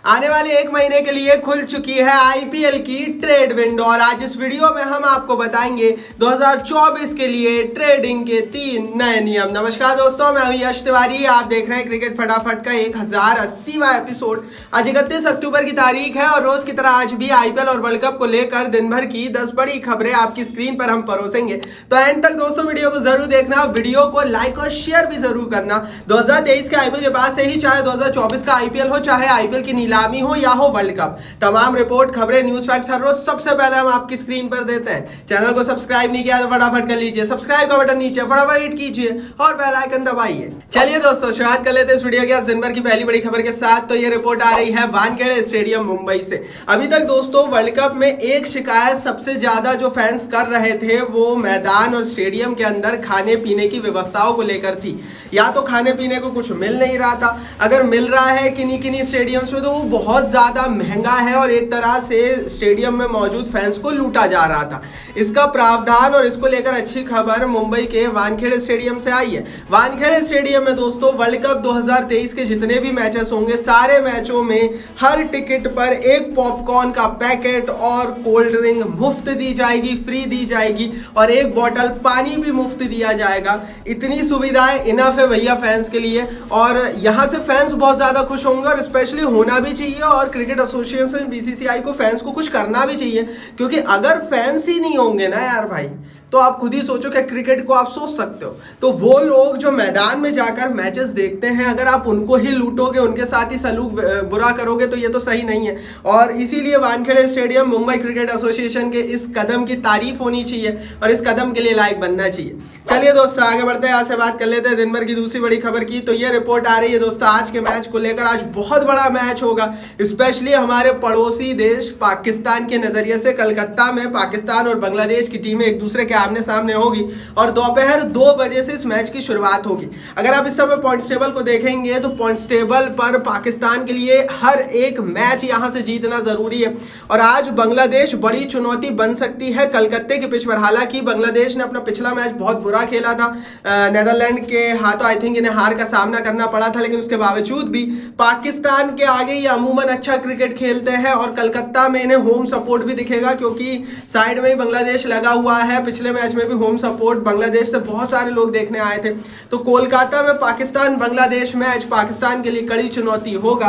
आने वाले एक महीने के लिए खुल चुकी है आईपीएल की ट्रेड विंडो और आज इस वीडियो में हम आपको बताएंगे 2024 के लिए ट्रेडिंग के 3 नए नियम। नमस्कार दोस्तों, मैं हूं यश तिवारी। आप देख रहे हैं क्रिकेट फटाफट का 1080वां एपिसोड। आज 31 अक्टूबर की तारीख है और रोज की तरह आज भी आईपीएल और वर्ल्ड कप को लेकर दिन भर की 10 बड़ी खबरें आपकी स्क्रीन पर हम परोसेंगे, तो एंड तक दोस्तों वीडियो को जरूर देखना, वीडियो को लाइक और शेयर भी जरूर करना। 2023 के आईपीएल के बाद से ही चाहे 2024 का आईपीएल हो, चाहे आईपीएल की नीलामी हो या हो वर्ल्ड कप, तमाम रिपोर्ट, खबरें, न्यूज फैक्ट्स हर रोज सबसे पहले हम आपकी स्क्रीन पर देते हैं। चैनल को सब्सक्राइब नहीं किया तो फटाफट कर लीजिए, सब्सक्राइब का बटन नीचे फटाफट हिट कीजिए और बेल आइकन दबाइए। चलिए दोस्तों, शुरुआत कर लेते हैं इस वीडियो की आज दिन भर की पहली बड़ी खबर के साथ। तो ये रिपोर्ट आ रही है वानखेड़े स्टेडियम मुंबई से। अभी तक दोस्तों वर्ल्ड कप में एक शिकायत सबसे ज्यादा जो फैंस कर रहे थे वो मैदान और स्टेडियम के अंदर खाने पीने की व्यवस्थाओं को लेकर थी। या तो खाने पीने को कुछ मिल नहीं रहा था, अगर मिल रहा है किन्हीं किन्हीं स्टेडियम्स में तो वो बहुत ज़्यादा महंगा है और एक तरह से स्टेडियम में मौजूद फैंस को लूटा जा रहा था। इसका प्रावधान और इसको लेकर अच्छी खबर मुंबई के वानखेड़े स्टेडियम से आई है। वानखेड़े स्टेडियम में दोस्तों वर्ल्ड कप 2023 के जितने भी मैचेस होंगे, सारे मैचों में हर टिकट पर एक पॉपकॉर्न का पैकेट और कोल्ड ड्रिंक मुफ्त दी जाएगी, फ्री दी जाएगी, और एक बोतल पानी भी मुफ्त दिया जाएगा। इतनी सुविधाएं इनफ है भैया फैंस के लिए, और यहाँ से फैंस बहुत ज़्यादा खुश होंगे और स्पेशली होना भी चाहिए। और क्रिकेट एसोसिएशन बीसीसीआई को फैंस को कुछ करना भी चाहिए, क्योंकि अगर फैंस ही नहीं होंगे ना यार भाई, तो आप खुद ही सोचो कि क्रिकेट को आप सोच सकते हो। तो वो लोग जो मैदान में जाकर मैचेस देखते हैं, अगर आप उनको ही लूटोगे, उनके साथ ही सलूक बुरा करोगे, तो ये तो सही नहीं है। और इसीलिए Wankhede stadium Mumbai cricket association के इस कदम की तारीफ होनी चाहिए और इस कदम के लिए लाइक बनना चाहिए। चलिए दोस्तों आगे बढ़ते हैं, यहाँ से बात कर लेते हैं दिन भर की दूसरी बड़ी खबर की। तो ये रिपोर्ट आ रही है दोस्तों आज के मैच को लेकर। आज बहुत बड़ा मैच होगा, स्पेशली हमारे पड़ोसी देश पाकिस्तान के नजरिए से। कलकत्ता में पाकिस्तान और बांग्लादेश की टीमें एक दूसरे के आमने सामने होगी और दोपहर 2 बजे से इस मैच की शुरुआत होगी। अगर आप इस समय पॉइंट्स टेबल को देखेंगे तो पॉइंट्स टेबल पर पाकिस्तान के लिए हर एक मैच यहां से जीतना जरूरी है और आज बांग्लादेश बड़ी चुनौती बन सकती है कलकत्ते के पिच पर। हालांकि बांग्लादेश ने अपना पिछला मैच बहुत बुरा खेला था, नेदरलैंड के हाथों आई थिंक इन्हें हार का सामना करना पड़ा था, लेकिन उसके बावजूद भी पाकिस्तान के आगे ये अमूमन अच्छा क्रिकेट खेलते हैं और कलकत्ता में इन्हें होम सपोर्ट भी दिखेगा, क्योंकि साइड में ही बांग्लादेश लगा हुआ है। पिछले मैच में भी होम सपोर्ट बांग्लादेश से बहुत सारे लोग देखने आए थे। तो कोलकाता में पाकिस्तान बांग्लादेश मैच पाकिस्तान के लिए कड़ी चुनौती होगा।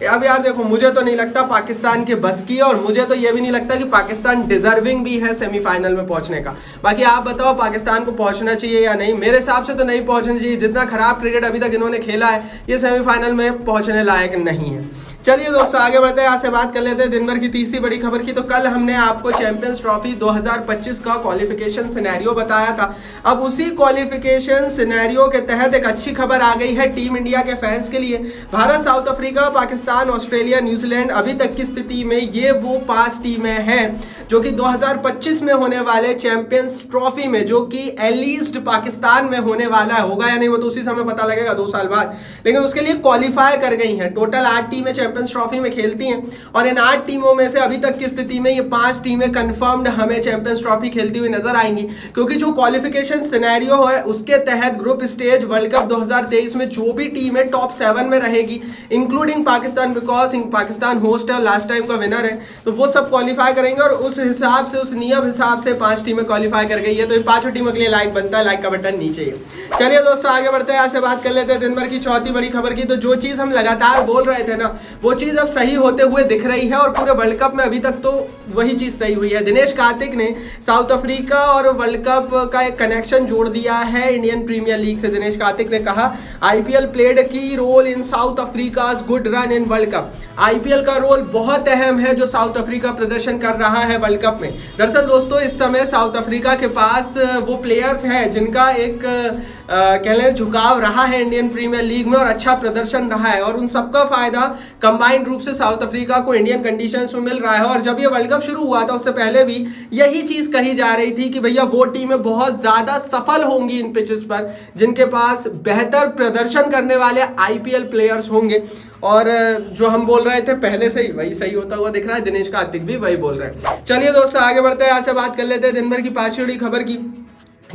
अब यार देखो, मुझे तो नहीं लगता पाकिस्तान के बस की, और मुझे तो ये भी नहीं लगता कि पाकिस्तान डिजर्विंग भी है सेमीफाइनल में पहुंचने का। बाकी आप बताओ पाकिस्तान को पहुंचना चाहिए या नहीं? मेरे हिसाब से तो नहीं पहुंचना चाहिए। जितना खराब क्रिकेट अभी तक इन्होंने खेला है, ये सेमीफाइनल में पहुंचने लायक नहीं है। चलिए दोस्तों आगे बढ़ते हैं, यहाँ से बात कर लेते हैं दिन भर की तीसरी बड़ी खबर की। तो कल हमने आपको चैंपियंस ट्रॉफी 2025 का क्वालिफिकेशन सिनेरियो बताया था। अब उसी क्वालिफिकेशन सिनेरियो के तहत एक अच्छी खबर आ गई है टीम इंडिया के फैंस के लिए। Bharat, south Africa, Pakistan, Australia, New Zealand, अभी तक की स्थिति में ये वो 5 टीमें हैं जो कि 2025 में होने वाले चैंपियंस ट्रॉफी में, जो कि एटलीस्ट पाकिस्तान में होने वाला है, होगा या नहीं वो तो उसी समय पता लगेगा 2 साल बाद, लेकिन उसके लिए क्वालिफाई कर गई हैं। टोटल 8 टीमें चैंपियंस ट्रॉफी में खेलती हैं और इन 8 टीमों में से अभी तक की स्थिति में ये 5 टीमें कंफर्म्ड हमें चैंपियंस ट्रॉफी खेलती हुई नजर आएंगी, क्योंकि जो क्वालिफिकेशन सिनेरियो है उसके तहत ग्रुप स्टेज वर्ल्ड कप 2023 में जो भी टीम है टॉप 7 में रहेगी, including Pakistan, because Pakistan host है और लास्ट टाइम का विनर है, तो वो सब क्वालिफाई करेंगे। और उस हिसाब से, उस नियम हिसाब से 5 टीमें क्वालिफाई कर गई है, तो इन 5 टीमों के लिए लाइक बनता है, लाइक का बटन नीचे है। चलिए दोस्तों आगे बढ़ते हैं, यहाँ से बात कर लेते हैं दिन भर की चौथी बड़ी खबर की। तो जो चीज हम लगातार बोल रहे थे ना, वो चीज अब सही होते हुए दिख रही है और पूरे वर्ल्ड कप में अभी तक तो वही चीज सही हुई है। दिनेश कार्तिक ने साउथ अफ्रीका और वर्ल्ड कप का एक कनेक्शन जोड़ दिया है इंडियन प्रीमियर लीग से। दिनेश कार्तिक ने कहा IPL played key role in South Africa's good run in World Cup. IPL का रोल बहुत अहम है जो साउथ अफ्रीका प्रदर्शन कर रहा है वर्ल्ड कप में। दरअसल दोस्तों इस समय साउथ अफ्रीका के पास वो प्लेयर्स हैं जिनका एक कह लें झुकाव रहा है इंडियन प्रीमियर लीग में और अच्छा प्रदर्शन रहा है, और उन सबका फायदा कंबाइंड रूप से साउथ अफ्रीका को इंडियन कंडीशंस में मिल रहा है। और जब ये वर्ल्ड कप शुरू हुआ था उससे पहले भी यही चीज कही जा रही थी कि भैया वो टीमें बहुत ज्यादा सफल होंगी इन पिचेस पर जिनके पास बेहतर प्रदर्शन करने वाले आईपीएल प्लेयर्स होंगे। और जो हम बोल रहे थे पहले से ही वही सही होता हुआ दिख रहा है। दिनेश कार्तिक भी वही बोल रहे हैं। चलिए दोस्तों आगे बढ़ते हैं, यहाँ से बात कर लेते हैं दिन भर की 5 बड़ी खबर की।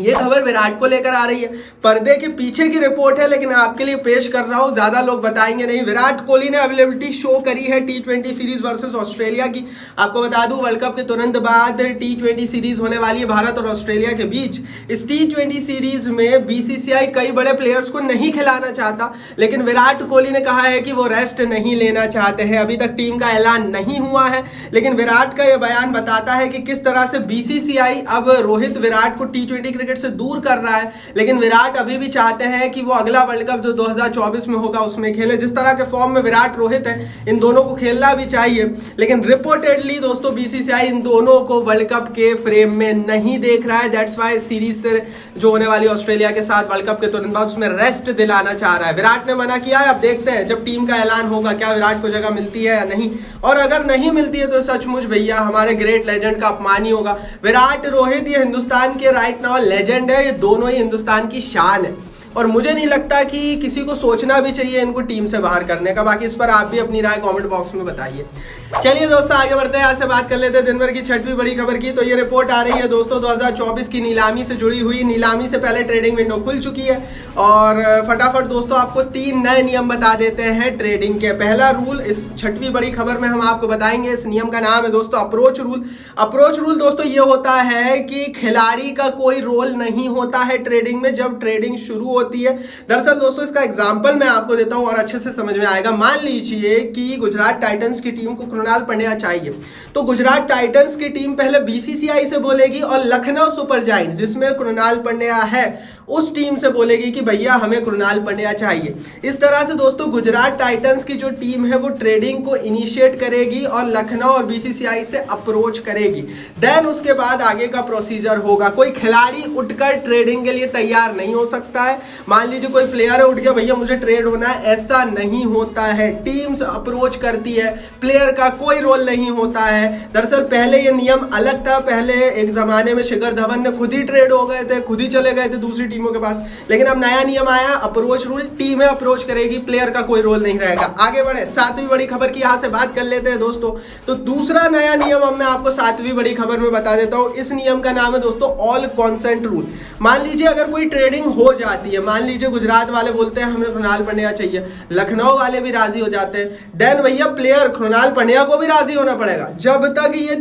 ये खबर विराट को लेकर आ रही है, पर्दे के पीछे की रिपोर्ट है, लेकिन आपके लिए पेश कर रहा हूं, ज्यादा लोग बताएंगे नहीं। विराट कोहली ने अवेलेबिलिटी शो करी है T20 सीरीज वर्सेस ऑस्ट्रेलिया की। आपको बता दूं, वर्ल्ड कप के तुरंत बाद T20 सीरीज होने वाली है भारत और ऑस्ट्रेलिया के बीच। इस T20 सीरीज में BCCI कई बड़े प्लेयर्स को नहीं खिलाना चाहता, लेकिन विराट कोहली ने कहा है कि वो रेस्ट नहीं लेना चाहते हैं। अभी तक टीम का ऐलान नहीं हुआ है, लेकिन विराट का यह बयान बताता है कि किस तरह से BCCI अब रोहित विराट को T20 क्रिकेट से दूर कर रहा है। लेकिन विराट अभी भी चाहते हैं कि वो अगला वर्ल्ड कप जो 2024 में होगा उसमें खेले। जिस तरह के फॉर्म में विराट रोहित है, इन दोनों को खेलना भी चाहिए, लेकिन रिपोर्टेडली दोस्तों BCCI इन दोनों को वर्ल्ड कप के फ्रेम में नहीं देख रहा है। दैट्स वाई सीरीज से जो होने वाली ऑस्ट्रेलिया के साथ वर्ल्ड कप के तुरंत बाद उसमें रेस्ट दिलाना चाह रहा है। विराट ने मना किया है, अब देखते हैं जब टीम का ऐलान होगा क्या विराट को जगह मिलती है या नहीं, और अगर नहीं मिलती है तो सचमुच भैया हमारे ग्रेट लेजेंड का अपमान ही होगा। विराट रोहित ये हिंदुस्तान के राइट नाउ लेजेंड है, ये दोनों ही हिंदुस्तान की शान है, और मुझे नहीं लगता कि किसी को सोचना भी चाहिए इनको टीम से बाहर करने का। बाकी इस पर आप भी अपनी राय कमेंट बॉक्स में बताइए। चलिए दोस्तों आगे बढ़ते हैं, यहाँ से बात कर लेते हैं दिन भर की छठवीं बड़ी खबर की। तो ये रिपोर्ट आ रही है दोस्तों 2024 की नीलामी से जुड़ी हुई। नीलामी से पहले ट्रेडिंग विंडो खुल चुकी है, और फटाफट दोस्तों आपको 3 नए नियम बता देते हैं ट्रेडिंग के। पहला रूल इस छठवीं बड़ी खबर में हम आपको बताएंगे। इस नियम का नाम है दोस्तों अप्रोच रूल। अप्रोच रूल दोस्तों ये होता है कि खिलाड़ी का कोई रोल नहीं होता है ट्रेडिंग में जब ट्रेडिंग शुरू होती है। दरअसल दोस्तों इसका एग्जांपल मैं आपको देता हूं और अच्छे से समझ में आएगा। मान लीजिए कि गुजरात टाइटंस की टीम को कृणाल पंड्या चाहिए, तो गुजरात टाइटंस की टीम पहले BCCI से बोलेगी, और लखनऊ सुपर जायंट्स जिसमें कृणाल पंड्या है उस टीम से बोलेगी कि भैया हमें कृणाल पंड्या चाहिए। इस तरह से दोस्तों गुजरात टाइटंस की जो टीम है वो ट्रेडिंग को इनिशिएट करेगी और लखनऊ और BCCI से अप्रोच करेगी। देन उसके बाद आगे का प्रोसीजर होगा। कोई खिलाड़ी उठकर ट्रेडिंग के लिए तैयार नहीं हो सकता है। मान लीजिए कोई प्लेयर है, उठ गया भैया मुझे ट्रेड होना है, ऐसा नहीं होता है। टीम्स अप्रोच करती है, प्लेयर का कोई रोल नहीं होता है। दरअसल पहले ये नियम अलग था। पहले एक जमाने में शिखर धवन ने खुद ही ट्रेड हो गए थे, खुद ही चले गए थे दूसरी टीमों के पास, लेकिन अब नया नियम आया अप्रोच रूल। टीमें अप्रोच करेगी, प्लेयर का कोई रोल नहीं रहेगा। आगे बढ़े 7वीं बड़ी खबर की, यहां से बात कर लेते हैं दोस्तों। तो दूसरा नया नियम अब मैं आपको 7वीं बड़ी खबर में बता देता हूं। इस नियम का नाम है दोस्तों ऑल कॉन्सेंट रूल। मान लीजिए अगर कोई ट्रेडिंग हो जाती है, मान लीजिए गुजरात वाले बोलते हैं हमें कृणाल पंड्या चाहिए, लखनऊ वाले भी राजी हो जाते हैं, देन भैया प्लेयर कृणाल पंड्या को भी राजी होना पड़ेगा। जब तक ये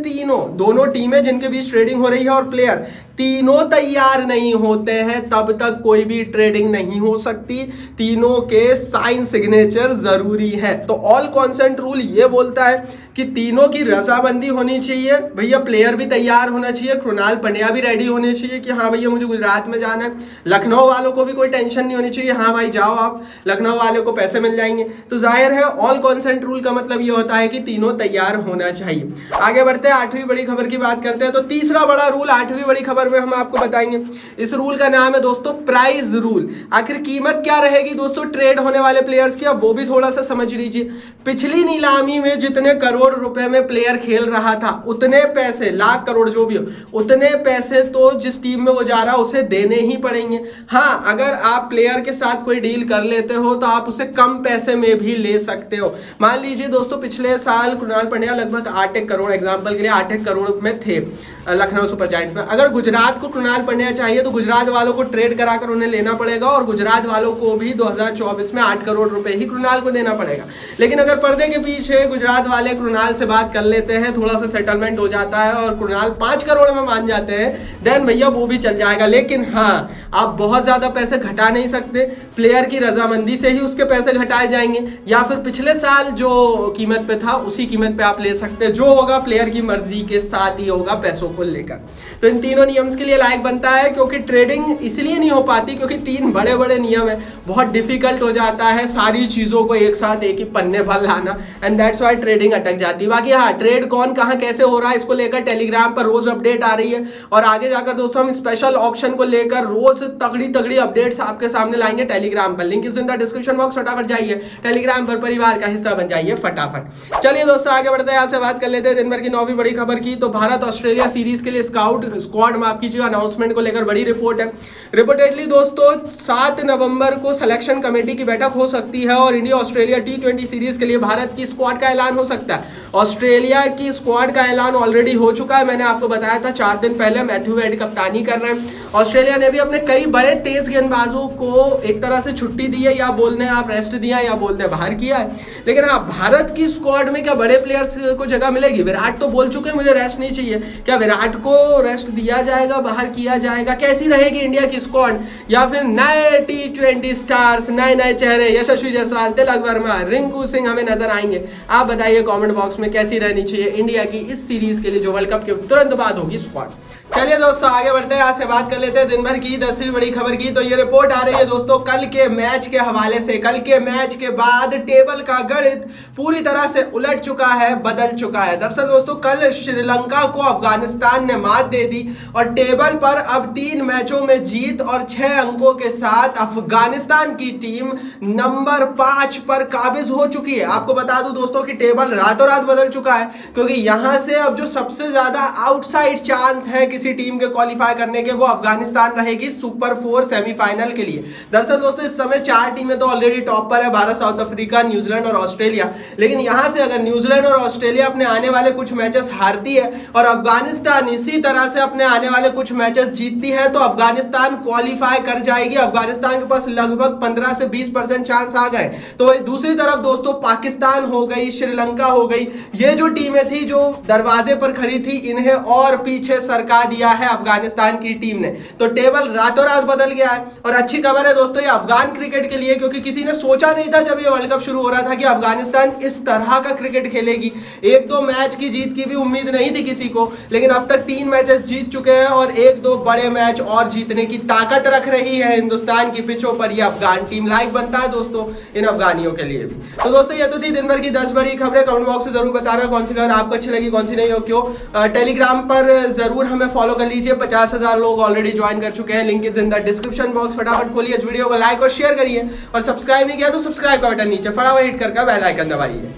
दोनों टीमें जिनके बीच ट्रेडिंग हो रही है और प्लेयर तीनों तैयार नहीं होते हैं, तब तक कोई भी ट्रेडिंग नहीं हो सकती। तीनों के साइन सिग्नेचर जरूरी है। तो ऑल कॉन्सेंट रूल ये बोलता है कि तीनों की रजामंदी होनी चाहिए। भैया प्लेयर भी तैयार होना चाहिए, कृणाल पंड्या भी रेडी होने चाहिए कि हाँ भैया मुझे गुजरात में जाना है। लखनऊ वालों को भी कोई टेंशन नहीं होनी चाहिए, हाँ भाई जाओ आप, लखनऊ वाले को पैसे मिल जाएंगे। तो जाहिर है ऑल कॉन्सेंट रूल का मतलब ये होता है कि तीनों तैयार होना चाहिए। आगे बढ़ते हैं 8वीं बड़ी खबर की बात करते हैं। तो तीसरा बड़ा रूल 8वीं बड़ी खबर में हम आपको बताएंगे। इस रूल का नाम है दोस्तों प्राइस रूल। आखिर कीमत क्या रहेगी दोस्तों ट्रेड होने वाले प्लेयर्स की, अब वो भी थोड़ा सा समझ लीजिए। पिछली नीलामी में जितने करोड़ रुपए में प्लेयर खेल रहा था, उतने पैसे, लाख करोड़ जो भी हो, उतने पैसे तो जिस टीम में वो जा रहा है उसे देने ही पड़ेंगे। हाँ, अगर आप प्लेयर के साथ कोई डील कर लेते हो तो आप उसे कम पैसे में भी ले सकते हो। मान लीजिए दोस्तों पिछले साल कृणाल पंड्या लगभग 8 करोड़, एग्जाम्पल के लिए 8 करोड़ में थे लखनऊ सुपर जायंट्स में। अगर गुजरात को कृणाल पंड्या चाहिए तो गुजरात वालों को ट्रेड कराकर उन्हें लेना पड़ेगा, और गुजरात वालों को भी 2024 में 8 करोड़ रुपए ही कृणाल को देना पड़ेगा। लेकिन अगर पर्दे के पीछे गुजरात वाले कृणाल से बात कर लेते हैं, थोड़ा सा सेटलमेंट हो जाता है और कृणाल 5 करोड़ में मान जाते हैं, देन भैया वो भी चल जाएगा। लेकिन हाँ, आप बहुत ज्यादा पैसे घटा नहीं सकते, प्लेयर की रजामंदी से ही उसके पैसे घटाए जाएंगे, या फिर पिछले साल जो कीमत पे था उसी कीमत पे आप ले सकते हैं। जो होगा प्लेयर की मर्जी के साथ ही होगा पैसों को लेकर। तो इन तीनों नियम्स के लिए लाइक बनता है, क्योंकि ट्रेडिंग इसलिए नहीं हो पाती क्योंकि 3 बड़े बड़े नियम है, बहुत डिफिकल्ट हो जाता है सारी चीजों को एक साथ एक ही पन्ने पर लाना, एंड दैट्स व्हाई ट्रेडिंग अटक जाती है। बाकी हाँ, ट्रेड कौन कहाँ कैसे हो रहा है इसको लेकर टेलीग्राम पर रोज अपडेट आ रही है, और आगे जाकर दोस्तों हम स्पेशल ऑप्शन को लेकर रोज तगड़ी तगड़ी अपडेट्स आपके सामने लाएंगे टेलीग्राम पर। Link is in the description box, फटाफट जाइए टेलीग्राम पर, परिवार का हिस्सा बन जाइए फटाफट। चलिए दोस्तों आगे बढ़ते हैं, यहाँ से बात कर लेते हैं दिन भर की 9वीं बड़ी खबर की। तो भारत ऑस्ट्रेलिया सीरीज के लिए स्क्वाड माफ कीजिए अनाउंसमेंट को लेकर बड़ी रिपोर्ट है। रिपोर्टेडली दोस्तों 7 नवंबर को सिलेक्शन कमेटी की बैठक हो सकती है और इंडिया ऑस्ट्रेलिया T20 सीरीज के लिए भारत की स्क्वाड का ऐलान हो सकता है। ऑस्ट्रेलिया की स्क्वाड का ऐलान ऑलरेडी हो चुका है, मैंने आपको बताया था 4 दिन पहले। मैथ्यू वेड कप्तानी कर रहे हैं। ऑस्ट्रेलिया ने भी अपने कई बड़े तेज गेंदबाजों को एक तरह से छुट्टी दी है, या बोलते हैं आप रेस्ट दिया, या बोलते हैं बाहर किया है। लेकिन हाँ, भारत की स्क्वाड में क्या बड़े प्लेयर्स को जगह मिलेगी? विराट तो बोल चुके हैं मुझे रेस्ट नहीं चाहिए। क्या विराट को रेस्ट दिया जाएगा, बाहर किया जाएगा? कैसी रहेगी इंडिया की स्क्वाड? या फिर नए T20 स्टार्स, नए नए चेहरे, यशस्वी जायसवाल, तिलक वर्मा, रिंकू सिंह हमें नजर आएंगे? आप बताइए कमेंट बॉक्स में कैसी रहनी चाहिए इंडिया की इस सीरीज के लिए जो वर्ल्ड कप के तुरंत बाद होगी स्क्वाड। चलिए दोस्तों आगे बढ़ते हैं, यहाँ से बात कर लेते हैं दिन भर की 10वीं बड़ी खबर की। तो ये रिपोर्ट आ रही है दोस्तों कल के मैच के हवाले से। कल के मैच के बाद टेबल का गणित पूरी तरह से उलट चुका है, बदल चुका है। दरअसल दोस्तों कल श्रीलंका को अफगानिस्तान ने मात दे दी और टेबल पर अब 3 मैचों में जीत और 6 अंकों के साथ अफगानिस्तान की टीम नंबर 5 पर काबिज हो चुकी है। आपको बता दूं दोस्तों कि टेबल रातों रात बदल चुका है, क्योंकि यहां से अब जो सबसे ज्यादा आउटसाइड चांस है किसी टीम के क्वालिफाई करने के, वो अफगानिस्तान रहेगी सुपर 4 सेमीफाइनल के लिए। दरअसल दोस्तों इस समय 4 टीमें तो ऑलरेडी टॉप पर है, भारत, साउथ अफ्रीका, न्यूजीलैंड और ऑस्ट्रेलिया। लेकिन यहां से अगर न्यूजीलैंड और ऑस्ट्रेलिया अपने आने वाले कुछ मैचेस हारती है और अफगानिस्तान इसी तरह से अपने आने वाले कुछ मैचेस जीतती है, तो अफगानिस्तान क्वालिफाई कर जाएगी। अफगानिस्तान के पास लगभग 15 से 20% चांस आ गए। तो दूसरी तरफ दोस्तों पाकिस्तान हो गई, श्रीलंका हो गई, ये जो टीमें थी जो दरवाजे पर खड़ी थी, इन्हें और पीछे सरका दिया है अफगानिस्तान की टीम ने। तो टेबल रातों रात बदल गया है। और अच्छी खबर है दोस्तों ये अफगान क्रिकेट के लिए, क्योंकि किसी ने सोचा नहीं था जब ये वर्ल्ड कप शुरू हो रहा था कि अफगानिस्तान इस तरह का क्रिकेट खेलेगी। 1-2 मैच की जीत की भी उम्मीद नहीं थी किसी को, लेकिन अब तक 3 मैचेस जीत चुके हैं और 1-2 बड़े मैच और जीतने की ताकत रख रही है हिंदुस्तान की पिचों पर ये अफगान टीम। लाइक बनता है दोस्तों इन अफगानियों के लिए भी। तो दोस्तों ये तो थी दिन भर की 10 बड़ी खबरें। कमेंट बॉक्स से जरूर बताना कौन सी खबर आपको अच्छी लगी, कौन सी नहीं, हो क्यों। टेलीग्राम पर जरूर हमें फॉलो कर लीजिए, 50,000 लोग ऑलरेडी ज्वाइन कर चुके हैं। Link is in the description box. फटाफट खोलिए इस वीडियो को, लाइक और शेयर करिए, और सब्सक्राइब नहीं किया तो सब्सक्राइब का बटन नीचे फटाफट हिट करके बेल आइकन दबाइए।